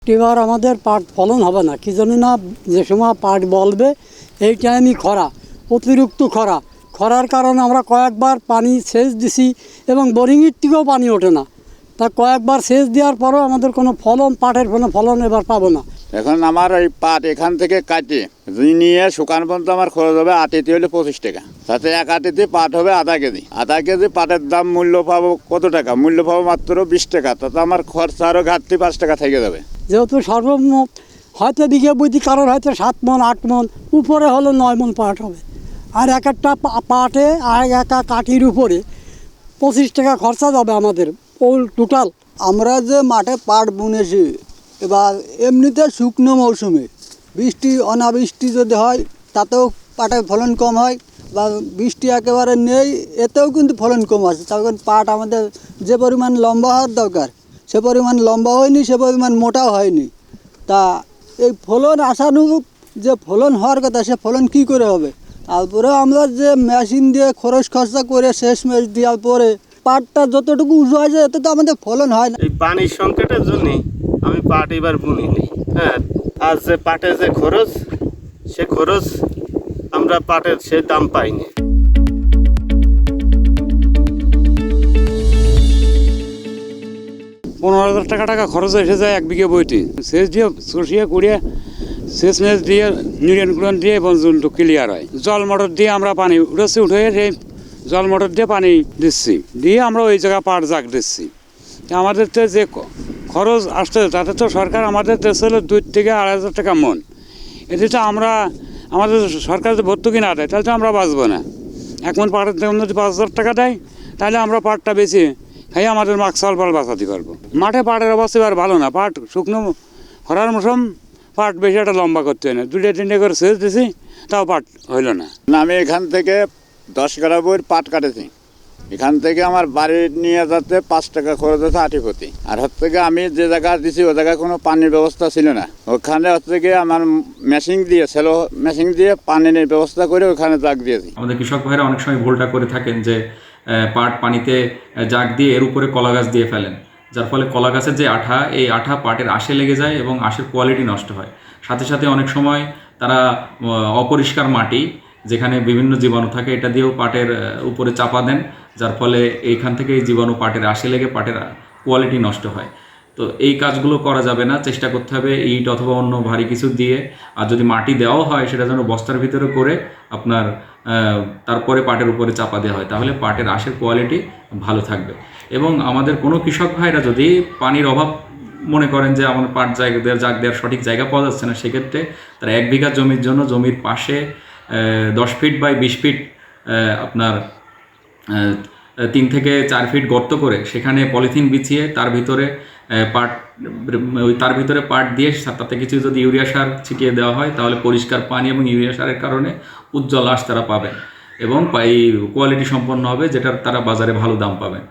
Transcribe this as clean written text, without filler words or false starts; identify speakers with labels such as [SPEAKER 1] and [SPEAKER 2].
[SPEAKER 1] এবার আমাদের পাট ফলন হবে না, কি জন্য না, যে সময় পাট বলবে এই টাইমই খরা, অতিরিক্ত খরার কারণে আমরা কয়েকবার পানি সেচ দিছি এবং বোরিংয়ের থেকেও পানি ওঠে না। তা কয়েকবার সেচ দেওয়ার পরেও আমাদের কোনো ফলন, পাটের কোনো ফলন এবার পাবো না।
[SPEAKER 2] এখন আমার এই পাট এখান থেকে কাটে নিয়ে শুকান পর্যন্ত আমার খরচ হবে আটিতে হলে 25 টাকা, তাতে এক আটিতে পাট হবে আধা কেজি পাটের দাম মূল্য পাবো কত টাকা? মূল্য পাবো মাত্র 20 টাকা, তাতে আমার খরচা আরও ঘাটতি 5 টাকা থেকে যাবে।
[SPEAKER 1] যেহেতু সর্বমোট হয়তো বিঘে বইতে কারোর হয়তো 7 মণ 8 মণ, উপরে হলো 9 মণ পাট হবে। আর এক একটা পাটে আর একা কাঠির উপরে 25 টাকা খরচা যাবে আমাদের টোটাল।
[SPEAKER 3] আমরা যে মাঠে পাট বুনেছি, এবার এমনিতে শুকনো মৌসুমে বৃষ্টি অনাবৃষ্টি যদি হয় তাতেও পাটের ফলন কম হয়, বা বৃষ্টি একেবারে নেই এতেও কিন্তু ফলন কম আছে। তখন পাট আমাদের যে পরিমাণ লম্বা হওয়ার দরকার সে পরিমাণ লম্বা হয়নি, সে পরিমাণ মোটাও হয়নি। তা এই ফলন আশানুরূপ যে ফলন হওয়ার কথা সে ফলন কি করে হবে? তারপরে আমরা যে মেশিন দিয়ে খরচা করে শেষ মেশ দেওয়ার পরে পাটটা যতটুকু উঁচু হয় এতে তো আমাদের ফলন হয় না।
[SPEAKER 4] এই পানির সংকটের জন্যে আমি পাট এবার বুনিনি। হ্যাঁ, আর যে পাটের যে খরচ, সে খরচ আমরা পাটের সে দাম পাইনি।
[SPEAKER 5] 15,000 টাকা খরচ এসে যায় এক বিঘে বইটি। সেচ দিয়ে চষিয়ে কুড়িয়ে সেচ মেচ দিয়ে নিউট্রিয়েন্ট দিয়ে এবং জলটা ক্লিয়ার হয়। জল মোটর দিয়ে আমরা পানি উঠে সেই জল মোটর দিয়ে পানি দিচ্ছি, দিয়ে আমরা ওই জায়গায় পাট জাগ দিচ্ছি। আমাদের তো যে খরচ আসছে তাতে তো সরকার আমাদের দেশে হলো 2 থেকে 2,500 টাকা মন। এতে তো আমাদের সরকার যদি ভর্তুকি না দেয় তাহলে তো আমরা বাঁচবো না। 1 মন পাটের দাম যদি 5,000 টাকা দেয় তাহলে আমরা পাটটা বেশি খাই আমাদের মাকসাল পাল বাঁচাতে পারবো। মাঠে পাটের অবস্থা এবার ভালো না, পাট শুকনো খরার মৌসুম পাট বেশি একটা লম্বা করতে হয় না, 2-3 করে সেচ দিছি তাও পাট হইল না।
[SPEAKER 2] আমি এখান থেকে 10 কাঠা বইয়ের পাট কাটেছি। এখান থেকে আমার বাড়ি নিয়ে যেতে 5 টাকা খরচ হচ্ছে আটি প্রতি। আর থেকে আমি যে জায়গা দিছি ওই জায়গায় কোনো পানির ব্যবস্থা ছিল না, ওখানে গিয়ে আমার মেশিন দিয়ে পানির ব্যবস্থা করে ওখানে জাগ দিয়েছি।
[SPEAKER 6] আমাদের কৃষক ভাইরা অনেক সময় ভুলটা করে থাকেন যে পাট পানিতে জাগ দিয়ে এর উপরে কলা গাছ দিয়ে ফেলেন, যার ফলে কলা গাছের যে আঠা, এই আঠা পাটের আঁশে লেগে যায় এবং আঁশের কোয়ালিটি নষ্ট হয়। সাথে সাথে অনেক সময় তারা অপরিষ্কার মাটি যেখানে বিভিন্ন জীবাণু থাকে এটা দিয়েও পাটের উপরে চাপা দেন, যার ফলে এইখান থেকে এই জীবাণু পাটের আঁশে লেগে পাটের কোয়ালিটি নষ্ট হয়। তো এই কাজগুলো করা যাবে না, চেষ্টা করতে হবে ইট অথবা অন্য ভারী কিছু দিয়ে। আর যদি মাটি দেওয়াও হয় সেটা যেন বস্তার ভিতরে করে আপনার তারপরে পাটের উপরে চাপা দেওয়া হয়, তাহলে পাটের আঁশের কোয়ালিটি ভালো থাকবে। এবং আমাদের কোনো কৃষক ভাইরা যদি পানির অভাব মনে করেন যে আমাদের পাট জাগ দেওয়ার সঠিক জায়গা পাওয়া যাচ্ছে না, সেক্ষেত্রে তারা 1 বিঘা জমির জন্য জমির পাশে 10 ফিট বাই 20 ফিট আপনার 3 থেকে 4 ফিট গর্ত করে সেখানে পলিথিন বিছিয়ে তার ভিতরে পাট দিয়ে তাতে কিছু যদি ইউরিয়া সার ছিটিয়ে দেওয়া হয় তাহলে পরিষ্কার পানি এবং ইউরিয়া সারের কারণে উজ্জ্বল আঁশ তারা পাবেন এবং এই কোয়ালিটি সম্পন্ন হবে, যেটার তারা বাজারে ভালো দাম পাবেন।